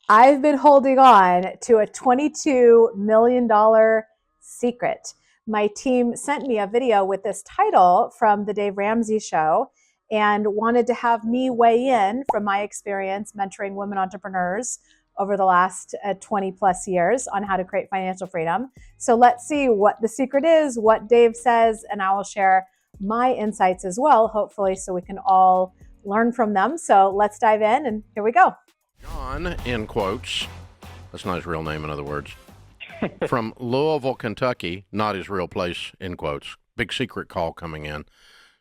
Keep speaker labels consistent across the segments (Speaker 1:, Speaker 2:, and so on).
Speaker 1: I've been holding on to a $22 million secret. My team sent me a video with this title from the Dave Ramsey Show and wanted to have me weigh in from my experience mentoring women entrepreneurs over the last 20 plus years on how to create financial freedom. So let's see what the secret is, what Dave says, and I will share my insights as well, hopefully, so we can all learn from them. So let's dive in, and here we go.
Speaker 2: John, in quotes, that's not his real name, in other words, from Louisville, Kentucky, not his real place, in quotes. Big secret call coming in.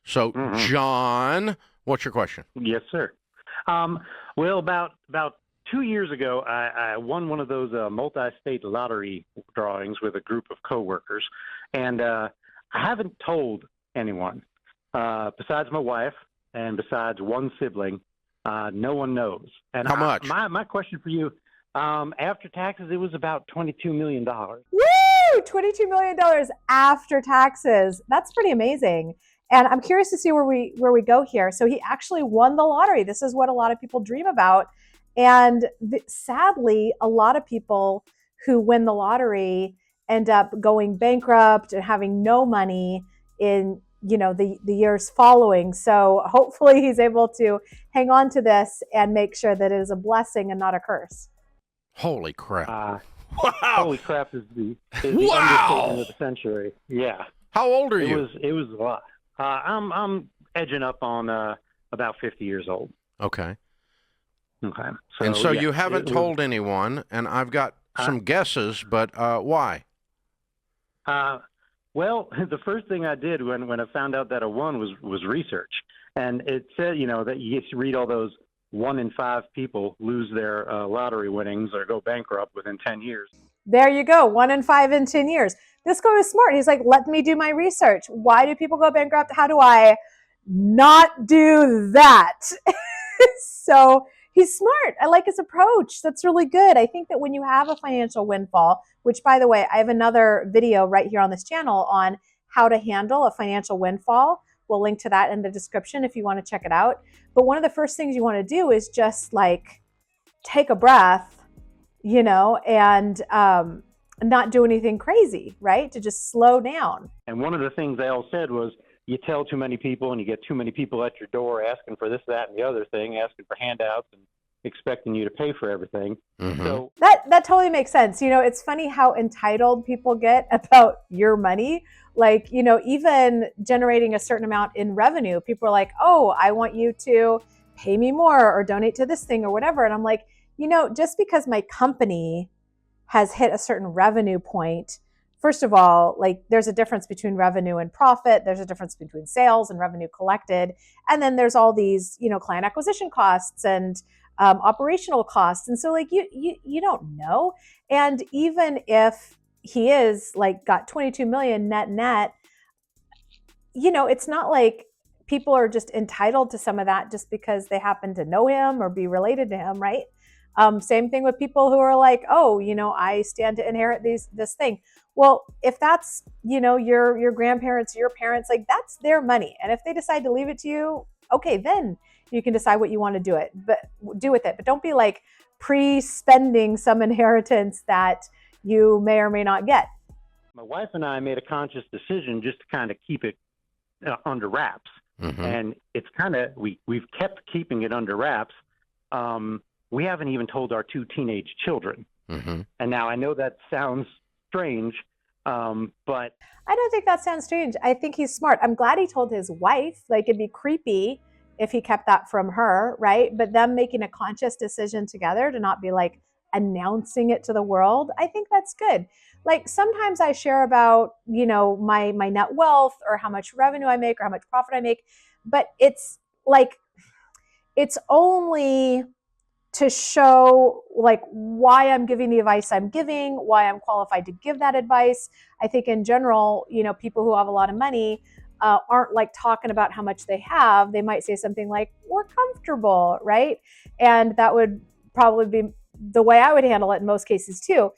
Speaker 2: So, John, what's your question?
Speaker 3: Yes, sir. Well, about 2 years ago, I won one of those multi-state lottery drawings with a group of coworkers, and I haven't told anyone besides my wife and besides one sibling. No one knows. And
Speaker 2: How much?
Speaker 3: My question for you, after taxes, it was about $22 million.
Speaker 1: Woo! $22 million after taxes. That's pretty amazing. And I'm curious to see where we go here. So he actually won the lottery. This is what a lot of people dream about. And sadly, a lot of people who win the lottery end up going bankrupt and having no money in the years following. So hopefully he's able to hang on to this and make sure that it is a blessing and not a curse.
Speaker 2: Holy crap.
Speaker 3: Wow. Holy crap is the understatement of the century. Yeah.
Speaker 2: How old are you?
Speaker 3: It was a lot. I'm edging up on about 50 years old.
Speaker 2: Okay.
Speaker 3: Okay.
Speaker 2: So you haven't told anyone, and I've got some guesses, but why?
Speaker 3: Well, the first thing I did when I found out that I won was research. And it said, that you read all those 1 in 5 people lose their lottery winnings or go bankrupt within 10 years.
Speaker 1: There you go. 1 in 5 in 10 years. This guy was smart. He's like, let me do my research. Why do people go bankrupt? How do I not do that? So he's smart. I like his approach. That's really good. I think that when you have a financial windfall, which, by the way, I have another video right here on this channel on how to handle a financial windfall. We'll link to that in the description if you want to check it out. But one of the first things you want to do is just like take a breath, and not do anything crazy, right? To just slow down.
Speaker 3: And one of the things they all said was, you tell too many people and you get too many people at your door asking for this, that, and the other thing, asking for handouts and expecting you to pay for everything.
Speaker 2: Mm-hmm.
Speaker 3: So
Speaker 1: that totally makes sense. It's funny how entitled people get about your money. Like, even generating a certain amount in revenue, people are like, oh, I want you to pay me more or donate to this thing or whatever. And I'm like, just because my company has hit a certain revenue point, first of all, like there's a difference between revenue and profit. There's a difference between sales and revenue collected. And then there's all these, client acquisition costs and operational costs. And so like you don't know. And even if he is like got 22 million net, it's not like people are just entitled to some of that just because they happen to know him or be related to him, right? Same thing with people who are like, oh, I stand to inherit this thing. Well, if that's, your grandparents, your parents, like that's their money. And if they decide to leave it to you, okay, then you can decide what you want to do with it. But don't be like pre-spending some inheritance that you may or may not get.
Speaker 3: My wife and I made a conscious decision just to kind of keep it under wraps.
Speaker 2: Mm-hmm.
Speaker 3: And it's kind of, we've kept keeping it under wraps. We haven't even told our 2 teenage children.
Speaker 2: Mm-hmm.
Speaker 3: And now I know that sounds strange, but
Speaker 1: I don't think that sounds strange. I think he's smart. I'm glad he told his wife. Like it'd be creepy if he kept that from her, right? But them making a conscious decision together to not be like announcing it to the world, I think that's good. Like sometimes I share about, my net wealth or how much revenue I make or how much profit I make, but it's like, it's only to show like why I'm giving the advice I'm giving, why I'm qualified to give that advice. I think in general, people who have a lot of money aren't like talking about how much they have. They might say something like, we're comfortable, right? And that would probably be the way I would handle it in most cases too.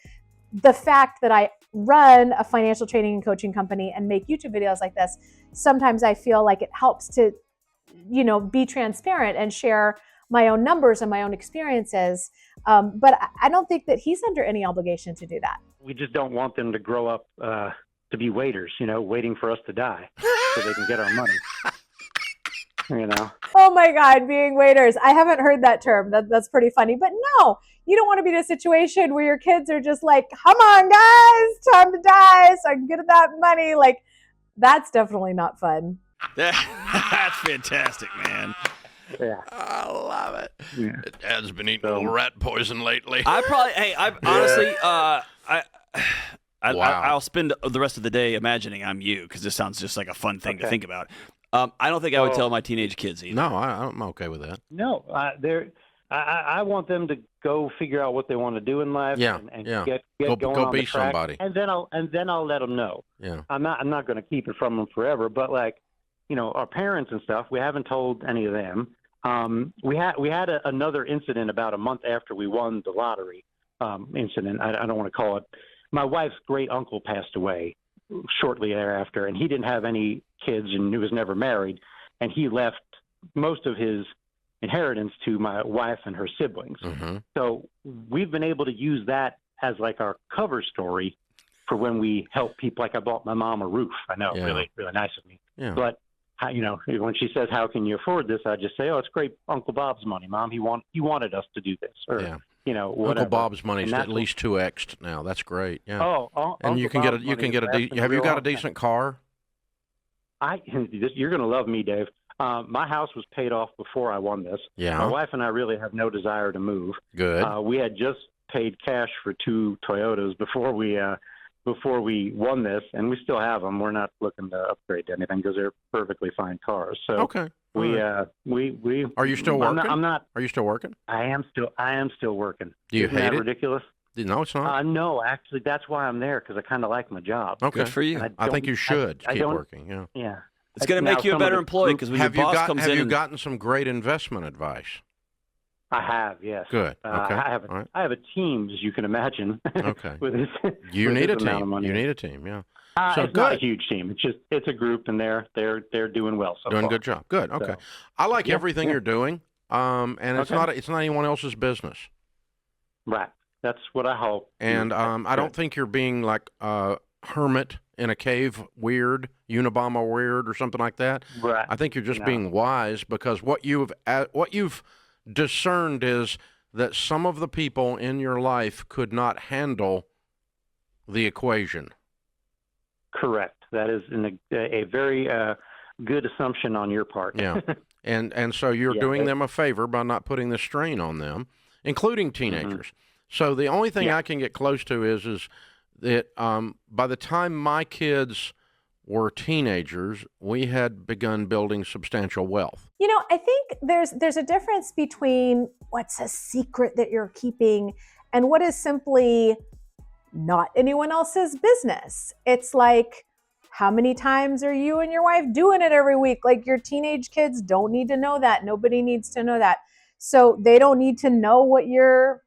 Speaker 1: The fact that I run a financial training and coaching company and make YouTube videos like this, sometimes I feel like it helps to, be transparent and share my own numbers and my own experiences. But I don't think that he's under any obligation to do that.
Speaker 3: We just don't want them to grow up to be waiters, waiting for us to die so they can get our money.
Speaker 1: Oh my God, being waiters. I haven't heard that term. That's pretty funny. But no, you don't want to be in a situation where your kids are just like, come on, guys, time to die so I can get that money. Like, that's definitely not fun.
Speaker 4: That's fantastic, man.
Speaker 3: Yeah.
Speaker 2: I love it.
Speaker 3: Yeah.
Speaker 2: Dad's been eating a little rat poison lately.
Speaker 4: Honestly,
Speaker 2: Wow.
Speaker 4: I'll spend the rest of the day imagining I'm you, because this sounds just like a fun thing to think about. I don't think I would tell my teenage kids either.
Speaker 2: No, I'm okay with that.
Speaker 3: No, I want them to go figure out what they want to do in life.
Speaker 2: Yeah,
Speaker 3: and
Speaker 2: yeah.
Speaker 3: get
Speaker 2: Go
Speaker 3: going on
Speaker 2: be
Speaker 3: the track,
Speaker 2: somebody.
Speaker 3: and then I'll let them know.
Speaker 2: Yeah.
Speaker 3: I'm not going to keep it from them forever, but our parents and stuff, we haven't told any of them. We had another incident about a month after we won the lottery. Incident. I don't want to call it. My wife's great uncle passed away shortly thereafter, and he didn't have any kids, and he was never married, and he left most of his inheritance to my wife and her siblings.
Speaker 2: Mm-hmm.
Speaker 3: So we've been able to use that as like our cover story for when we help people. Like I bought my mom a roof. I know, really, really nice of me.
Speaker 2: Yeah.
Speaker 3: But when she says, "How can you afford this?" I just say, "Oh, it's great, Uncle Bob's money, Mom. He wanted us to do this." Or whatever.
Speaker 2: Uncle Bob's money's at least 2x'd now. That's great. Yeah.
Speaker 3: Oh,
Speaker 2: and you can get have you got a decent car?
Speaker 3: You're going to love me, Dave. My house was paid off before I won this.
Speaker 2: Yeah.
Speaker 3: My wife and I really have no desire to move.
Speaker 2: Good.
Speaker 3: We had just paid cash for 2 Toyotas before we won this, and we still have them. We're not looking to upgrade to anything because they're perfectly fine cars. So
Speaker 2: okay.
Speaker 3: We
Speaker 2: Are you still working?
Speaker 3: I'm not.
Speaker 2: Are you still working?
Speaker 3: I am still working.
Speaker 2: Do you
Speaker 3: Isn't
Speaker 2: hate
Speaker 3: that
Speaker 2: it?
Speaker 3: ridiculous?
Speaker 2: No, it's not.
Speaker 3: No, actually, that's why I'm there, because I kind of like my job.
Speaker 2: Okay.
Speaker 4: Good for you.
Speaker 2: I think you should keep working. Yeah.
Speaker 3: Yeah.
Speaker 4: It's going to make you a better employee, because when your boss comes in.
Speaker 2: Have you gotten some great investment advice?
Speaker 3: I have, yes.
Speaker 2: Good. Okay.
Speaker 3: I have a team, as you can imagine.
Speaker 2: Okay.
Speaker 3: with this,
Speaker 2: you
Speaker 3: with
Speaker 2: need
Speaker 3: this
Speaker 2: a
Speaker 3: amount of
Speaker 2: team.
Speaker 3: money.
Speaker 2: You need a team. Yeah.
Speaker 3: So
Speaker 2: so
Speaker 3: it's
Speaker 2: good.
Speaker 3: not a huge team. It's a group, and they're doing well so
Speaker 2: doing
Speaker 3: far.
Speaker 2: a good job. Good. Okay.
Speaker 3: So,
Speaker 2: I like everything you're doing. And it's not anyone else's business.
Speaker 3: Right. That's what I hope.
Speaker 2: And I don't think you're being like a hermit in a cave weird, Unabomber weird or something like that.
Speaker 3: Right.
Speaker 2: I think you're just being wise, because what you've discerned is that some of the people in your life could not handle the equation.
Speaker 3: Correct. That is a very good assumption on your part.
Speaker 2: Yeah. And so you're doing them a favor by not putting the strain on them, including teenagers. Mm-hmm. So the only thing I can get close to is that by the time my kids were teenagers, we had begun building substantial wealth.
Speaker 1: I think there's a difference between what's a secret that you're keeping and what is simply not anyone else's business. It's like, how many times are you and your wife doing it every week? Like, your teenage kids don't need to know that. Nobody needs to know that. So they don't need to know what your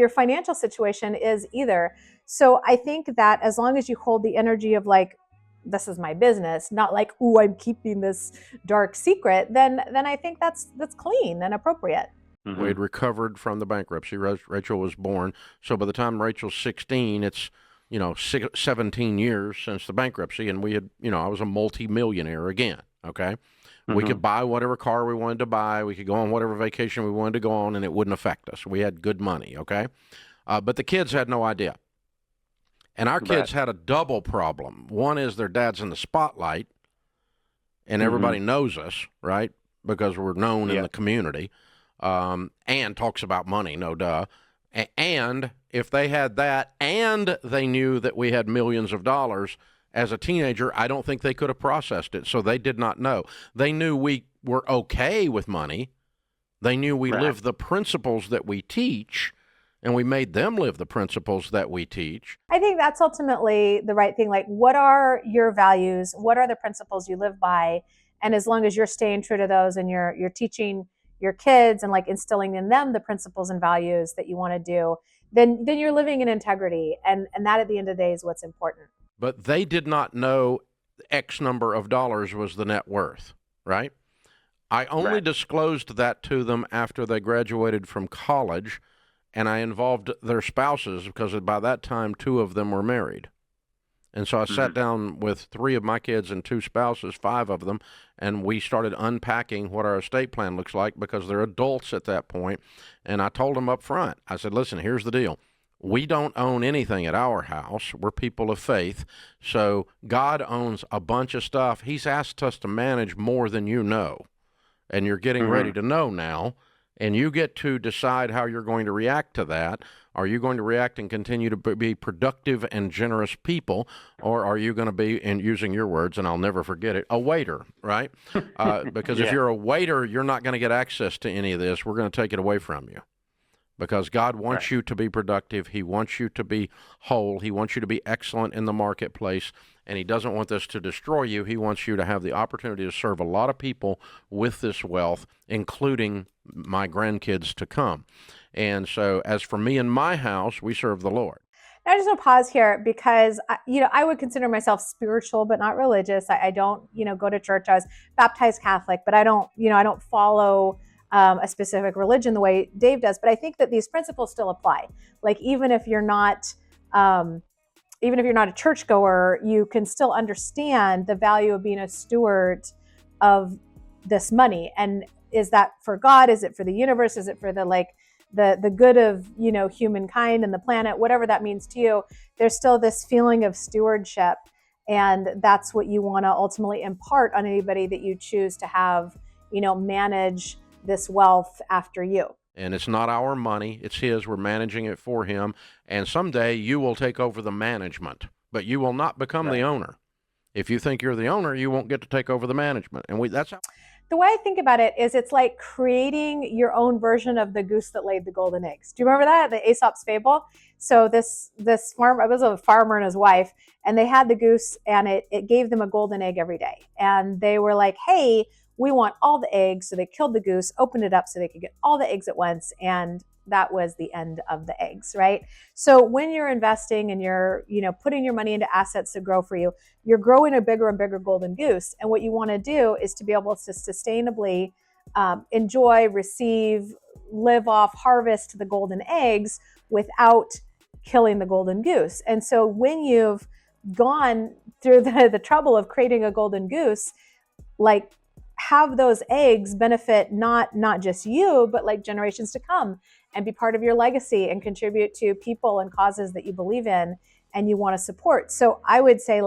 Speaker 1: financial situation is either. So I think that as long as you hold the energy of like, this is my business, not like, ooh, I'm keeping this dark secret, then I think that's clean and appropriate.
Speaker 2: Mm-hmm. We had recovered from the bankruptcy. Rachel was born. So by the time Rachel's 16, it's 17 years since the bankruptcy, and we had, I was a multi-millionaire again, okay? Mm-hmm. We could buy whatever car we wanted to buy. We could go on whatever vacation we wanted to go on, and it wouldn't affect us. We had good money, okay? But the kids had no idea. And our kids had a double problem. One is their dad's in the spotlight, and everybody knows us, right, because we're known in the community, and talks about money, no duh. And if they had that and they knew that we had millions of dollars as a teenager, I don't think they could have processed it. So they did not know. They knew we were okay with money. They knew we lived the principles that we teach, and we made them live the principles that we teach.
Speaker 1: I think that's ultimately the right thing. Like, what are your values? What are the principles you live by? And as long as you're staying true to those and you're teaching your kids and like instilling in them the principles and values that you want to do, then you're living in integrity. And that at the end of the day is what's important.
Speaker 2: But they did not know X number of dollars was the net worth, right? I only
Speaker 3: Right.
Speaker 2: disclosed that to them after they graduated from college, and I involved their spouses because by that time 2 of them were married. And so I sat down with 3 of my kids and 2 spouses, 5 of them, and we started unpacking what our estate plan looks like because they're adults at that point. And I told them up front, I said, listen, here's the deal. We don't own anything at our house. We're people of faith. So God owns a bunch of stuff. He's asked us to manage more than you know. And you're getting ready to know now, and you get to decide how you're going to react to that. Are you going to react and continue to be productive and generous people, or are you going to be, and using your words, and I'll never forget it, a waiter, right? Because if you're a waiter, you're not going to get access to any of this. We're going to take it away from you. Because God wants you to be productive. He wants you to be whole. He wants you to be excellent in the marketplace. And he doesn't want this to destroy you. He wants you to have the opportunity to serve a lot of people with this wealth, including my grandkids to come. And so as for me and my house, we serve the Lord.
Speaker 1: I just want to pause here because, I would consider myself spiritual, but not religious. I don't, go to church. I was baptized Catholic, but I don't follow a specific religion the way Dave does. But I think that these principles still apply. Like even if you're not a churchgoer, you can still understand the value of being a steward of this money. And is that for God? Is it for the universe? Is it for the good of humankind and the planet? Whatever that means to you, there's still this feeling of stewardship, and that's what you want to ultimately impart on anybody that you choose to have manage this wealth after you.
Speaker 2: And it's not our money, it's his. We're managing it for him. And someday you will take over the management, but you will not become the owner. If you think you're the owner, you won't get to take over the management. And that's how.
Speaker 1: The way I think about it is it's like creating your own version of the goose that laid the golden eggs. Do you remember that? The Aesop's fable? So this farmer, it was a farmer and his wife, and they had the goose, and it gave them a golden egg every day. And they were like, hey, we want all the eggs. So they killed the goose, opened it up so they could get all the eggs at once. And that was the end of the eggs, right? So when you're investing and you're, putting your money into assets to grow for you, you're growing a bigger and bigger golden goose. And what you want to do is to be able to sustainably enjoy, receive, live off, harvest the golden eggs without killing the golden goose. And so when you've gone through the trouble of creating a golden goose, like have those eggs benefit not just you, but like generations to come, and be part of your legacy and contribute to people and causes that you believe in and you want to support. So I would say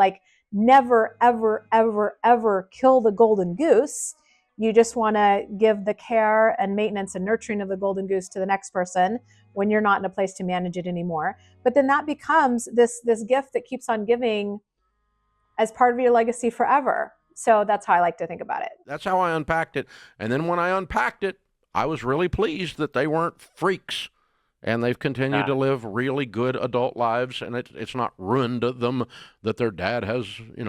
Speaker 1: never, ever, ever, ever kill the golden goose. You just want to give the care and maintenance and nurturing of the golden goose to the next person when you're not in a place to manage it anymore. But then that becomes this gift that keeps on giving as part of your legacy forever. So that's how I like to think about it.
Speaker 2: That's how I unpacked it. And then when I unpacked it, I was really pleased that they weren't freaks, and they've continued to live really good adult lives, and it's not ruined them that their dad has,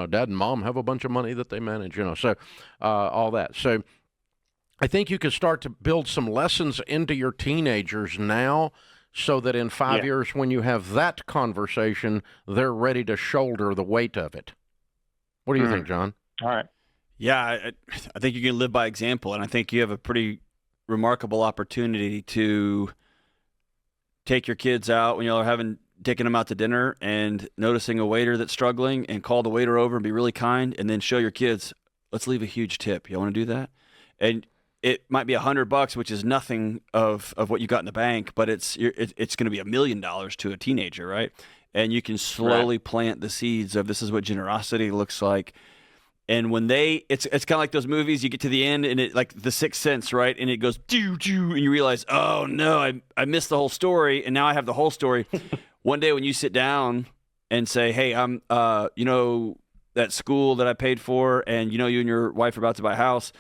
Speaker 2: dad and mom have a bunch of money that they manage, so all that. So I think you can start to build some lessons into your teenagers now so that in 5 years when you have that conversation, they're ready to shoulder the weight of it. What do you think, John?
Speaker 3: All right.
Speaker 4: Yeah, I think you can live by example, and I think you have a pretty remarkable opportunity to take your kids out when y'all taking them out to dinner and noticing a waiter that's struggling and call the waiter over and be really kind, and then show your kids, let's leave a huge tip. You want to do that? And it might be $100, which is nothing of what you got in the bank, but it's going to be $1 million to a teenager, right? And you can slowly plant the seeds of this is what generosity looks like. And when it's kind of like those movies, you get to the end and it like The Sixth Sense, right? And it goes doo doo, and you realize, oh no, I missed the whole story, and now I have the whole story. One day when you sit down and say, hey, I'm that school that I paid for, and you and your wife are about to buy a house,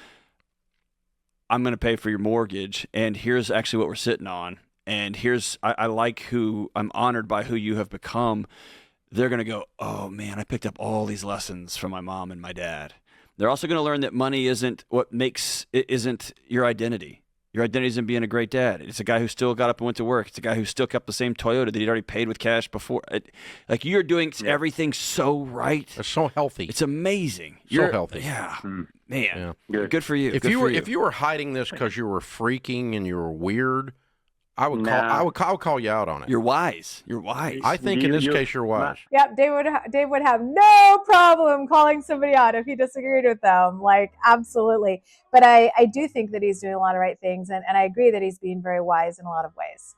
Speaker 4: I'm going to pay for your mortgage, and here's actually what we're sitting on, and I'm honored by who you have become. They're going to go, oh, man, I picked up all these lessons from my mom and my dad. They're also going to learn that money isn't your identity. Your identity is in being a great dad. It's a guy who still got up and went to work. It's a guy who still kept the same Toyota that he'd already paid with cash before. Like, you're doing everything so right.
Speaker 2: It's so healthy.
Speaker 4: It's amazing.
Speaker 2: So healthy.
Speaker 4: Yeah, man. Yeah. Good for you.
Speaker 2: If you were hiding this because you were freaking and you were weird, I would call you out on it.
Speaker 4: You're wise.
Speaker 2: I think in this case you're wise.
Speaker 1: Yep, Dave would have no problem calling somebody out if he disagreed with them. Like, absolutely. But I do think that he's doing a lot of right things, and I agree that he's being very wise in a lot of ways.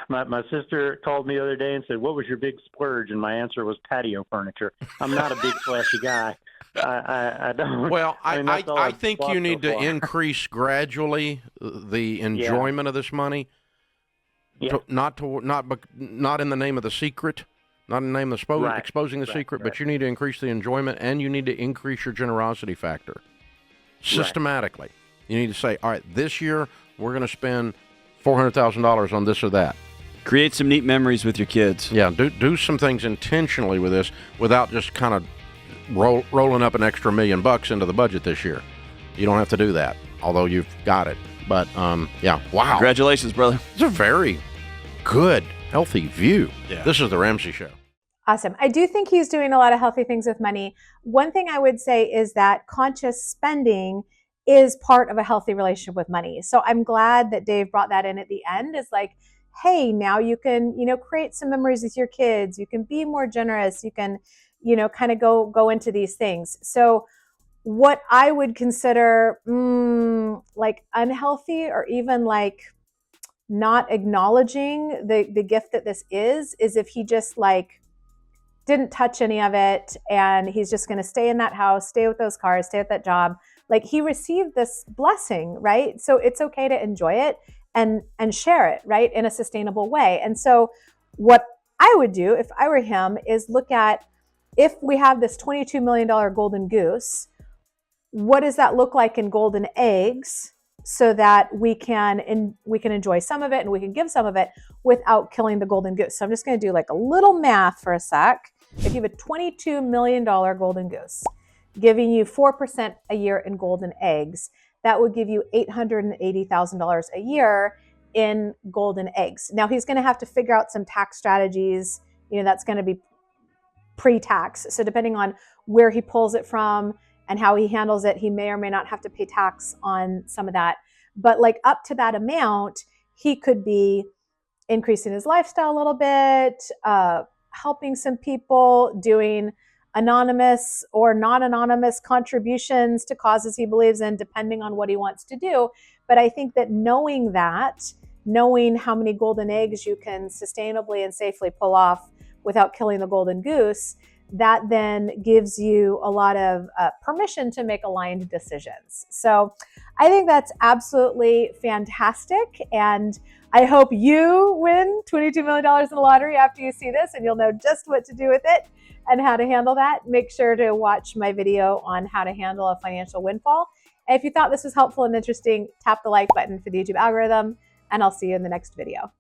Speaker 3: My sister called me the other day and said, "What was your big splurge?" And my answer was patio furniture. I'm not a big flashy guy. I don't.
Speaker 2: Well, I think you need to increase gradually the enjoyment of this money.
Speaker 3: Yeah.
Speaker 2: Not in the name of the secret, not in the name of exposing the secret, but you need to increase the enjoyment, and you need to increase your generosity factor systematically. You need to say, all right, this year we're going to spend $400,000 on this or that.
Speaker 4: Create some neat memories with your kids.
Speaker 2: Yeah, do some things intentionally with this without just kind of rolling up an extra $1 million into the budget this year. You don't have to do that, although you've got it. But, yeah, wow.
Speaker 4: Congratulations, brother.
Speaker 2: It's a very good, healthy view.
Speaker 4: Yeah.
Speaker 2: This is The Ramsey Show.
Speaker 1: Awesome. I do think he's doing a lot of healthy things with money. One thing I would say is that conscious spending is part of a healthy relationship with money. So I'm glad that Dave brought that in at the end. It's like, hey, now you can, create some memories with your kids. You can be more generous. You can, kind of go into these things. So what I would consider like unhealthy, or even like not acknowledging the gift that this is if he just like didn't touch any of it, and he's just going to stay in that house, stay with those cars, stay with that job. Like, he received this blessing, right? So it's okay to enjoy it and share it, right, in a sustainable way. And so what I would do if I were him is look at, if we have this $22 million golden goose, what does that look like in golden eggs, so that we can enjoy some of it and we can give some of it without killing the golden goose. So I'm just going to do like a little math for a sec. If you have a $22 million golden goose giving you 4% a year in golden eggs, that would give you $880,000 a year in golden eggs. Now, he's going to have to figure out some tax strategies. That's going to be pre-tax. So depending on where he pulls it from and how he handles it, he may or may not have to pay tax on some of that. But like, up to that amount, he could be increasing his lifestyle a little bit, helping some people, doing anonymous or not anonymous contributions to causes he believes in, depending on what he wants to do. But I think that knowing how many golden eggs you can sustainably and safely pull off without killing the golden goose, that then gives you a lot of permission to make aligned decisions. So I think that's absolutely fantastic. And I hope you win $22 million in the lottery after you see this, and you'll know just what to do with it and how to handle that. Make sure to watch my video on how to handle a financial windfall. And if you thought this was helpful and interesting, tap the like button for the YouTube algorithm, and I'll see you in the next video.